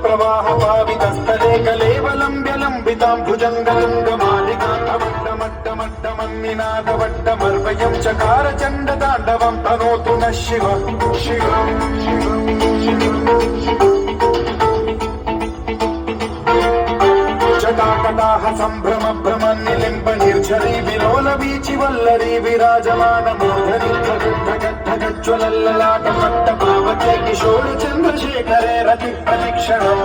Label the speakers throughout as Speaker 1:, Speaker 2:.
Speaker 1: प्रवाह पावितस्थले कलेवलम्ब्यलम्बितां भुजङ्गतुङ्गमालिकान्तमट्टमट्टमट्टमन्निनादवट्टमर्वयं चकार चण्डताण्डवं तनोतु नः शिवः जटाकटाह सम्भ्रम भ्रमन्निलिम्ब निर्झरी विलोल वीचि वल्लरी विराजमान मूर्धनि ढगज्ज्वलल्ललाट पट्ट पावके किशोर चन्द्रशेखरे रति प्रशिक्षणम्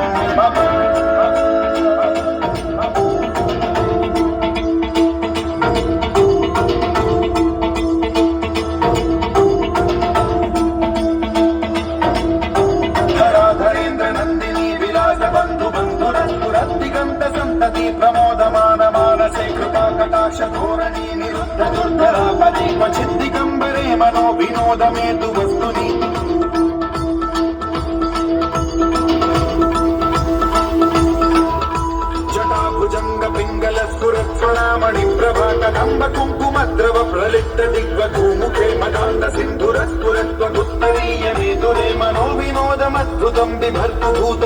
Speaker 1: प्रमोदमान मानसे कृपा कटाक्ष धोरणी निरुद्ध दुर्धरापति क्वचिद्दिगम्बरे मनो विनोदमेतु वस्तुनि जटाभुजंग पिंगल स्फुरत्स्वरामणि प्रभा कदम्ब कुङ्कुमद्रव प्रलिप्त दिग्वधूमुखे मदान्ध सिन्धुरस्फुरत्वगुत्तरीय मेदुरे मनो विनोदमद्भुतं बिभर्तु भूत